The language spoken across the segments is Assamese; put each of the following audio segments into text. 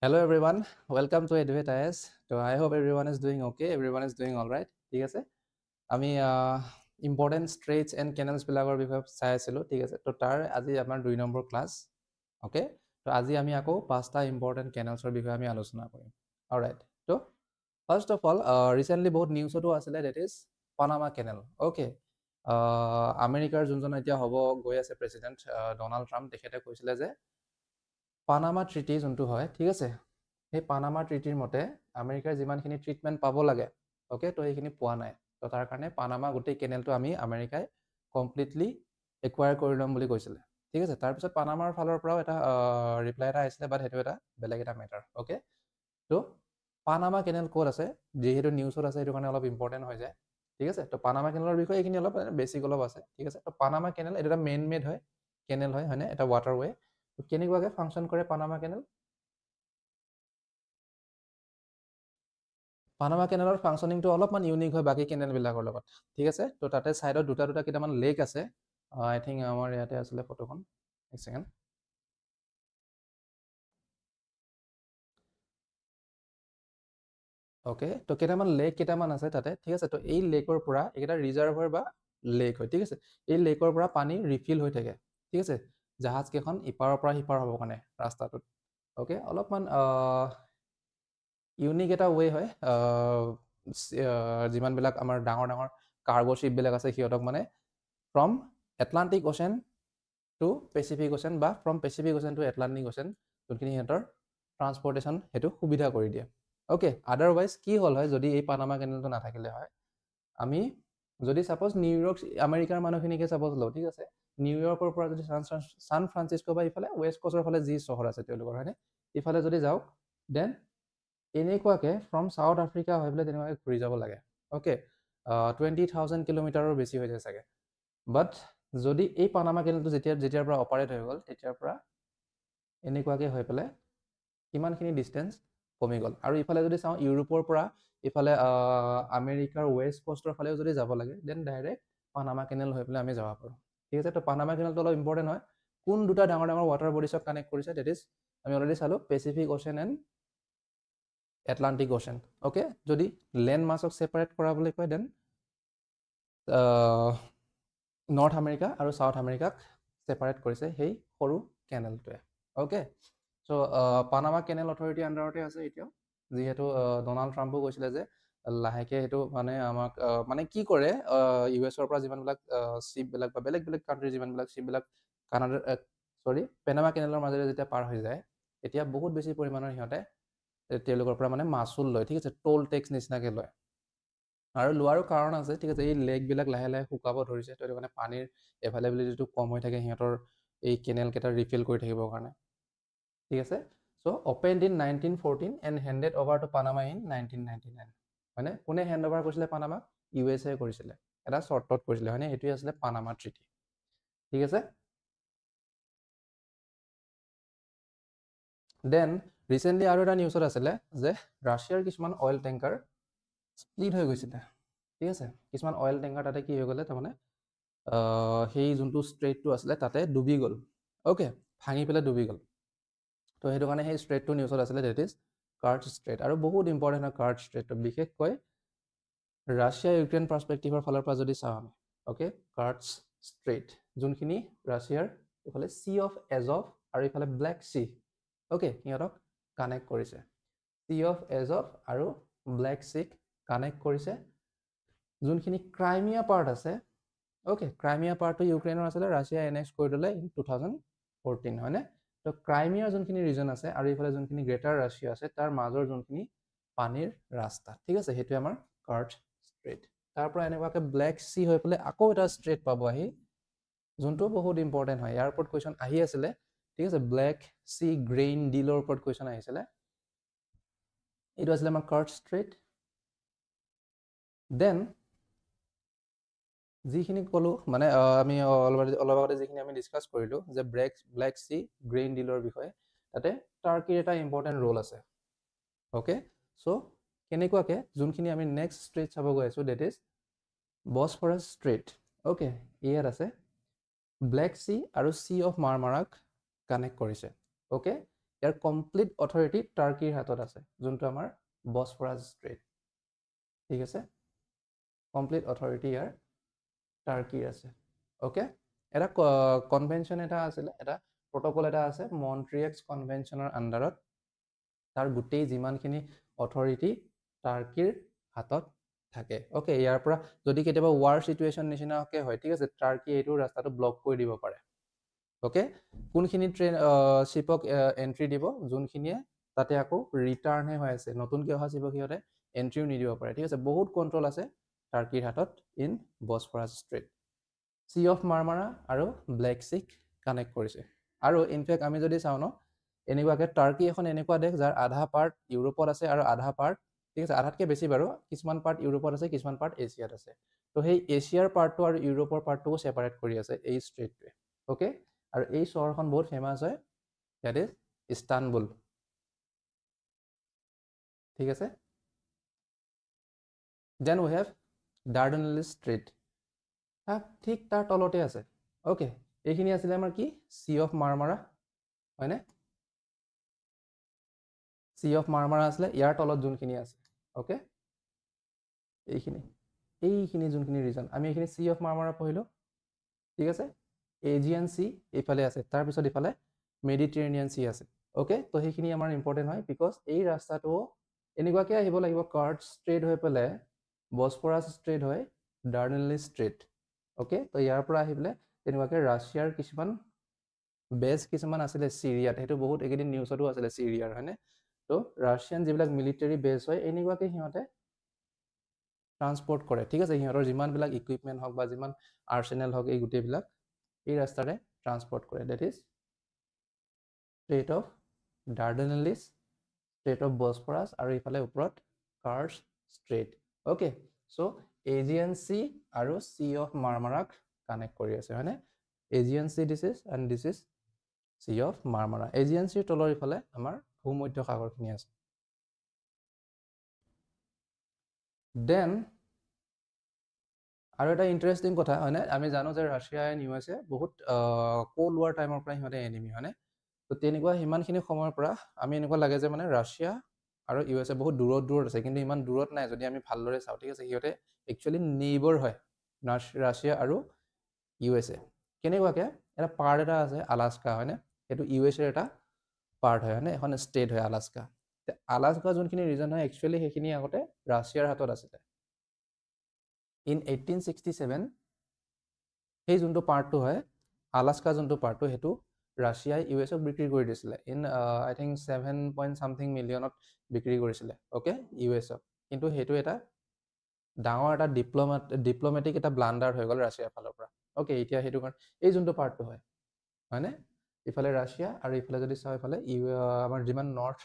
Hello everyone, welcome to Eduate IS. So I hope everyone is doing okay, everyone is doing all right. ঠিক আছে আমি ইম্পৰ্টেণ্ট ষ্ট্ৰেটছ এণ্ড কেনেলছ বিলাকৰ বিষয়ে চাই আছিলোঁ ঠিক আছে তো তাৰ আজি আমাৰ 2 নম্বৰ ক্লাছ অ'কে তো আজি আমি আকৌ 5টা ইম্পৰ্টেণ্ট কেনেলছৰ বিষয়ে আমি আলোচনা কৰিম অলৰাইট তো ফাৰ্ষ্ট অফ অল ৰিচেণ্টলি বহুত নিউজতো আছিলে that is Panama canal okay আমেৰিকাৰ যোনজন এতিয়া হ'ব গৈ আছে প্ৰেছিডেণ্ট ডনাল্ড ট্ৰাম্প তেখেতে কৈছিলে যে পানামা ট্ৰিটি যোনটো হয় ঠিক আছে সেই পানামা ট্ৰিটিৰ মতে আমেৰিকাৰ যিমানখিনি ট্ৰিটমেণ্ট পাব লাগে অ'কে তো সেইখিনি পোৱা নাই তো তাৰ কাৰণে পানামা গোটেই কেনেলটো আমি আমেৰিকাই কমপ্লিটলি একুৱায়াৰ কৰি ল'ম বুলি কৈছিলে ঠিক আছে তাৰপিছত পানামাৰ ফালৰ পৰাও এটা ৰিপ্লাই এটা আহিছিলে বাট সেইটো এটা বেলেগ এটা মেটাৰ অ'কে তো পানামা কেনেল ক'ত আছে যিহেতু নিউজত আছে সেইটো কাৰণে অলপ ইম্পৰ্টেণ্ট হৈ যায় ঠিক আছে তো পানামা কেনেলৰ বিষয়ে এইখিনি অলপ বেছিক অলপ আছে ঠিক আছে তো পানামা কেনেল এইটো এটা মেন মেড হয় কেনেল হয় হয়নে এটা ৱাটাৰৱে কেনেকুৱাকৈ ফাংচন কৰে পানামা কেনেল পানামা কেনেলৰ ফাংচনিংটো অলপমান ইউনিক হয় বাকী কেনেলবিলাকৰ লগত ঠিক আছে তো তাতে ছাইডত দুটা কেইটামান লেক আছে আই থিংক আমাৰ ইয়াতে আছিলে ফটোখন এক ছেকেণ্ড অ'কে তো কেইটামান আছে তাতে ঠিক আছে তো এই লেকৰ পৰা এইকেইটা ৰিজাৰ্ভাৰ বা লেক হয় ঠিক আছে এই লেকৰ পৰা পানী ৰিফিল হৈ থাকে ঠিক আছে জাহাজকেইখন ইপাৰৰ পৰা সিপাৰ হ'বৰ কাৰণে ৰাস্তাটোত অ'কে অলপমান ইউনিক এটা ৱে হয় যিমানবিলাক আমাৰ ডাঙৰ কাৰ্গো শ্বিপবিলাক আছে সিহঁতক মানে from Atlantic ocean to Pacific ocean বা from Pacific ocean to Atlantic ocean যোনখিনি সিহঁতৰ ট্ৰান্সপৰ্টেশ্যন সেইটো সুবিধা কৰি দিয়ে অ'কে আদাৰৱাইজ কি হ'ল হয় যদি এই পানামা কেনেলটো নাথাকিলে হয় আমি যদি ছাপ'জ নিউয়ৰ্ক আমেৰিকাৰ মানুহখিনিকে ছাপ'জ লওঁ ঠিক আছে নিউয়ৰ্কৰ পৰা যদি ছান ফ্ৰান্সিস্কো বা ইফালে ৱেষ্ট কষ্টৰ ফালে যি চহৰ আছে তেওঁলোকৰ হয়নে ইফালে যদি যাওক দেন এনেকুৱাকৈ ফ্ৰম ছাউথ আফ্ৰিকা হৈ পেলাই তেনেকুৱাকৈ ঘূৰি যাব লাগে অ'কে 20,000 কিলোমিটাৰৰ বেছি হৈ যায় চাগে বাট যদি এই পানামা কেনেলটো যেতিয়াৰ পৰা অপাৰেট হৈ গ'ল তেতিয়াৰ পৰা এনেকুৱাকৈ হৈ পেলাই কিমানখিনি ডিষ্টেঞ্চ কমি গ'ল আৰু ইফালে যদি চাওঁ ইউৰোপৰ পৰা ইফালে আমেৰিকাৰ ৱেষ্ট কষ্টৰ ফালেও যদি যাব লাগে দেন ডাইৰেক্ট পানামা কেনেল হৈ পেলাই আমি যাব পাৰোঁ ঠিক আছে তো পানামা কেনেলটো অলপ ইম্পৰ্টেণ্ট হয় কোন দুটা ডাঙৰ ৱাটাৰ বডিছক কানেক্ট কৰিছে ডেট ইজ আমি অলৰেডি চালোঁ Pacific ocean and Atlantic ocean okay যদি লেণ্ড মাছক ছেপাৰেট কৰা বুলি কয় দেন নৰ্থ আমেৰিকা আৰু ছাউথ আমেৰিকাক ছেপাৰেট কৰিছে সেই সৰু কেনেলটোৱে okay so' Panama canal authority আণ্ডাৰতে আছে এতিয়াও যিহেতু ডনাল্ড ট্ৰাম্পো কৈছিলে যে লাহেকৈ সেইটো মানে আমাক মানে কি কৰে ইউ এছৰ পৰা যিমানবিলাক শ্বিপবিলাক বা বেলেগ কাণ্ট্ৰিৰ যিমানবিলাক শ্বিপবিলাক পেনামা কেনেলৰ মাজেৰে যেতিয়া পাৰ হৈ যায় তেতিয়া বহুত বেছি পৰিমাণৰ সিহঁতে তেওঁলোকৰ পৰা মানে মাচুল লয় ঠিক আছে টোল টেক্স নিচিনাকৈ লয় আৰু লোৱাৰো কাৰণ আছে ঠিক আছে এই লেকবিলাক লাহে লাহে শুকাব ধৰিছে তো সেইটো কাৰণে পানীৰ এভেইলেবিলিটিটো কম হৈ থাকে সিহঁতৰ এই কেনেলকেইটা ৰিফিল কৰি থাকিবৰ কাৰণে ঠিক আছে so' opened in 1914 and handed over to Panama in 1999 হয়নে কোনে হেণ্ড অভাৰ কৰিছিলে পানামাক ইউ এছ এ কৰিছিলে এটা চৰ্টত কৰিছিলে হয়নে সেইটোৱে আছিলে পানামা ট্ৰিটি ঠিক আছে দেন ৰিচেণ্টলি আৰু এটা নিউজত আছিলে যে ৰাছিয়াৰ কিছুমান অইল টেংকাৰ স্প্লিট হৈ গৈছিলে ঠিক আছে কিছুমান অইল টেংকাৰ তাতে কি হৈ গ'লে তাৰমানে সেই যোনটো ষ্ট্ৰেইটটো আছিলে তাতে ডুবি গ'ল অ'কে ভাঙি পেলাই ডুবি গ'ল তো সেইটো কাৰণে সেই ষ্ট্ৰেইটটো নিউজত আছিলে ডেট ইজ কাৰ্চ ষ্ট্ৰেইট আৰু বহুত ইম্পৰ্টেণ্ট হয় কাৰ্চ ষ্ট্ৰেইটটো বিশেষকৈ ৰাছিয়া ইউক্ৰেইন পাৰ্চপেক্টিভৰ ফালৰ পৰা যদি চাওঁ আমি অ'কে কাৰ্চ ষ্ট্ৰেইট যোনখিনি ৰাছিয়াৰ ইফালে চি অফ এজভ আৰু ইফালে ব্লেক চি অ'কে সিহঁতক কানেক্ট কৰিছে চি অফ এজভ আৰু ব্লেক চিক কানেক্ট কৰিছে যোনখিনি ক্ৰাইমিয়া পাৰ্ট আছে অ'কে ক্ৰাইমিয়া পাৰ্টটো ইউক্ৰেইনৰ আছিলে ৰাছিয়া এনেক্স কৰি দিলে ইন 2014 হয়নে তো ক্ৰাইমিয়াৰ যোনখিনি ৰিজন আছে আৰু এইফালে যোনখিনি গ্ৰেটাৰ ৰাছিয়া আছে তাৰ মাজৰ যোনখিনি পানীৰ ৰাস্তা ঠিক আছে সেইটোৱে আমাৰ কাৰ্চ ষ্ট্ৰেইট তাৰ পৰা এনেকুৱাকৈ ব্লেক চি হৈ পেলাই আকৌ এটা ষ্ট্ৰেইট পাব আহি যোনটো বহুত ইম্পৰ্টেণ্ট হয় ইয়াৰ ওপৰত কুৱেশ্যন আহি আছিলে ঠিক আছে ব্লেক চি গ্ৰেইন ডিলৰ ওপৰত কুৱেশ্যন আহিছিলে এইটো আছিলে আমাৰ কাৰ্চ ষ্ট্ৰেইট দেন যিখিনি ক'লোঁ মানে আমি অলপ আগতে যিখিনি আমি ডিছকাছ কৰিলোঁ যে ব্লেক চি গ্ৰেইন ডিলৰ বিষয়ে তাতে টাৰ্কিৰ এটা ইম্পৰ্টেণ্ট ৰোল আছে অ'কে চ' কেনেকুৱাকৈ যোনখিনি আমি নেক্সট ষ্ট্ৰেইট চাব গৈ আছোঁ ডেট ইজ বছফৰাছ ষ্ট্ৰেইট অ'কে ইয়াত আছে ব্লেক চি আৰু চি অফ মাৰমাৰাক কানেক্ট কৰিছে অ'কে ইয়াৰ কমপ্লিট অথৰিটি টাৰ্কিৰ হাতত আছে যোনটো আমাৰ বসফৰাছ ষ্ট্ৰেইট ঠিক আছে কমপ্লিট অথৰিটি ইয়াৰ টাৰ্কিৰ আছে ওকে এটা কনভেনশ্যন এটা আছিলে এটা প্ৰট'কল এটা আছে মন্ট্ৰিয়েক্স কনভেনশ্যনৰ আণ্ডাৰত তাৰ গোটেই যিমানখিনি অথৰিটি টাৰ্কিৰ হাতত থাকে ওকে ইয়াৰ পৰা যদি কেতিয়াবা ৱাৰ সিচুৱেশ্যন নিচিনাকে হয় ঠিক আছে টাৰ্কি এইটো ৰাস্তাটো ব্লক কৰি দিব পাৰে ওকে কোনখিনি ট্ৰেইন শিপক এন্ট্ৰি দিব যোনখিনিয়ে তাতে আকৌ ৰিটাৰ্ণহে হৈ আছে নতুনকৈ অহা শিপক সিহঁতে এন্ট্ৰিও নিদিব পাৰে ঠিক আছে বহুত কণ্ট্ৰল আছে টাৰ্কিৰ হাতত ইন বসফৰাছ ষ্ট্ৰেইট চি অফ মাৰ্মাৰা আৰু ব্লেক চিক কানেক্ট কৰিছে আৰু ইনফেক্ট আমি যদি চাওঁ ন এনেকুৱাকৈ টাৰ্কি এখন এনেকুৱা দেশ যাৰ আধা পাৰ্ট ইউৰোপত আছে আৰু আধা পাৰ্ট ঠিক আছে আধাতকৈ বেছি বাৰু কিছুমান পাৰ্ট ইউৰোপত আছে কিছুমান পাৰ্ট এছিয়াত আছে তো সেই এছিয়াৰ পাৰ্টটো আৰু ইউৰোপৰ পাৰ্টটোকো ছেপাৰেট কৰি আছে এই ষ্ট্ৰেইটটোৱে ওকে আৰু এই চহৰখন বহুত ফেমাছ হয় দ্যাট ইজ ইস্তানবুল ঠিক আছে দেন উই হেভ ডাৰ্ডানেলিছ ষ্ট্ৰেইট ঠিক তাৰ তলতে আছে ওকে এইখিনি আছিলে আমাৰ কি চি অফ মাৰ্মাৰা হয়নে চি অফ মাৰ্মাৰা আছিলে ইয়াৰ তলত যোনখিনি আছে ওকে এইখিনি যোনখিনি ৰিজন আমি এইখিনি চি অফ মাৰ্মাৰা পঢ়িলোঁ ঠিক আছে এজিয়ান চি এইফালে আছে তাৰপিছত ইফালে মেডিটেৰেনিয়ান চি আছে ওকে তো সেইখিনি আমাৰ ইম্পৰ্টেণ্ট হয় বিকজ এই ৰাস্তাটো এনেকুৱাকৈ আহিব লাগিব কাৰ্ট ষ্ট্ৰেইট হৈ পেলাই বসফৰাছ ষ্ট্ৰেইট হয় ডাৰ্ডানেলিছ ষ্ট্ৰেইট ওকে তো ইয়াৰ পৰা আহি পেলাই তেনেকুৱাকৈ ৰাছিয়াৰ কিছুমান বেছ কিছুমান আছিলে চিৰিয়াত সেইটো বহুত এইকেইদিন নিউজতো আছিলে চিৰিয়াৰ হয়নে তো ৰাছিয়ান যিবিলাক মিলিটাৰী বেছ হয় এনেকুৱাকৈ সিহঁতে ট্ৰান্সপৰ্ট কৰে ঠিক আছে সিহঁতৰ যিমানবিলাক ইকুইপমেণ্ট হওক বা যিমান আৰ্চেনেল হওক এই গোটেইবিলাক এই ৰাস্তাৰে ট্ৰান্সপৰ্ট কৰে that is strait of Dardanelles strait of Bosphorus আৰু ইফালে ওপৰত Kerch strait okay so' Aegean sea আৰু চি অফ মাৰ্মাৰাক কানেক্ট কৰি আছে হয়নে Aegean sea this is and this is sea of Marmara Aegean চিৰ তলৰ ইফালে আমাৰ ভূমধ্য সাগৰখিনি আছে দেন আৰু এটা ইণ্টাৰেষ্টিং কথা হয়নে আমি জানো যে ৰাছিয়া এণ্ড ইউ এছ এ বহুত কোল্ড ৱাৰ টাইমৰ পৰা সিহঁতে এনিমি হয়নে তো তেনেকুৱা সিমানখিনি সময়ৰ পৰা আমি এনেকুৱা লাগে যে মানে ৰাছিয়া আৰু ইউ এছ এ বহুত দূৰত আছে কিন্তু ইমান দূৰত নাই যদি আমি ভালদৰে চাওঁ ঠিক আছে সিহঁতে একচুৱেলি নেইবৰ হয় ৰাছিয়া আৰু ইউ এছ এ কেনেকুৱাকৈ এটা পাৰ্ট এটা আছে আলাস্কা হয়নে সেইটো ইউ এছ এৰ এটা পাৰ্ট হয় হয়নে এখন ষ্টেট হয় আলাস্কা আলাস্কা যোনখিনি ৰিজন হয় একচুৱেলি সেইখিনি আগতে ৰাছিয়াৰ হাতত আছিলে ইন 1867 সেই যোনটো পাৰ্টটো হয় আলাস্কা যোনটো পাৰ্টটো সেইটো ৰাছিয়াই ইউ এছক বিক্ৰী কৰি দিছিলে ইন আই থিংক 7 মিলিয়নত বিক্ৰী কৰিছিলে ওকে ইউ এছক কিন্তু সেইটো এটা ডাঙৰ এটা ডিপ্ল'মেটিক এটা ব্লাণ্ডাৰ হৈ গ'ল ৰাছিয়াৰ ফালৰ পৰা ওকে এতিয়া সেইটো কাৰণে এই যোনটো পাৰ্টটো হয় হয়নে ইফালে ৰাছিয়া আৰু ইফালে যদি চাওঁ ইফালে আমাৰ যিমান নৰ্থ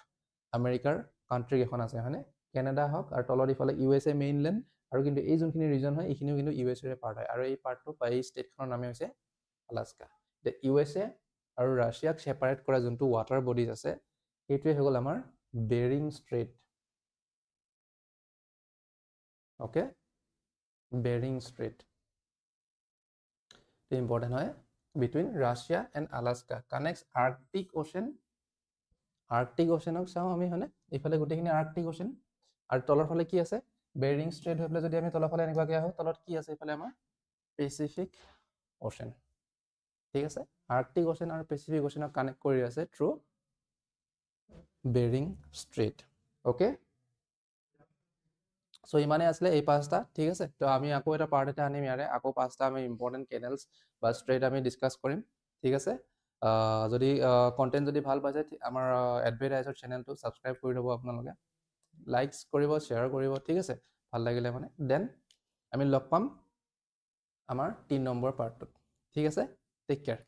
আমেৰিকাৰ কাণ্ট্ৰি এখন আছে হয়নে কেনেডা হওক আৰু তলত ইফালে ইউ এছ এ মেইনলেণ্ড আৰু কিন্তু এই যোনখিনি ৰিজন হয় এইখিনিও কিন্তু ইউ এছ এৰে পাৰ্ট হয় আৰু এই পাৰ্টটো বা এই ষ্টেটখনৰ নামে হৈছে আলাস্কা এতিয়া ইউ এছ এ আৰু ৰাছিয়াক ছেপাৰেট কৰা যোনটো ৱাটাৰ বডিজ আছে সেইটোৱে হৈ গ'ল আমাৰ Bering strait okay Bering strait important হয় between Russia and Alaska connects Arctic অ'চেনক চাওঁ আমি হয়নে এইফালে গোটেইখিনি আৰ্কটিক অ'চেন আৰু তলৰ ফালে কি আছে বেৰিং ষ্ট্ৰেইট হৈ পেলাই যদি আমি তলৰ ফালে এনেকুৱাকৈ আহোঁ তলত কি আছে এইফালে আমাৰ পেচিফিক অ'চেন ঠিক আছে আৰ্কটিক অ'চেন আৰু পেচিফিক অ'চেনক কানেক্ট কৰি আছে থ্ৰু বেৰিং ষ্ট্ৰেইট ওকে চ' ইমানে আছিলে এই পাঁচটা ঠিক আছে তো আমি আকৌ এটা পাৰ্ট এটা আনিম ইয়াৰে আকৌ পাঁচটা আমি ইম্পৰ্টেণ্ট কেনেলছ বা ষ্ট্ৰেইট আমি ডিছকাছ কৰিম ঠিক আছে যদি কণ্টেণ্ট যদি ভাল পাইছে আমাৰ এডভাৰটাইজৰ চেনেলটো ছাবস্ক্ৰাইব কৰি ল'ব আপোনালোকে লাইকছ কৰিব শ্বেয়াৰ কৰিব ঠিক আছে ভাল লাগিলে মানে দেন আমি লগ পাম আমাৰ 3 নম্বৰ পাৰ্টটোত ঠিক আছে টেক কেয়াৰ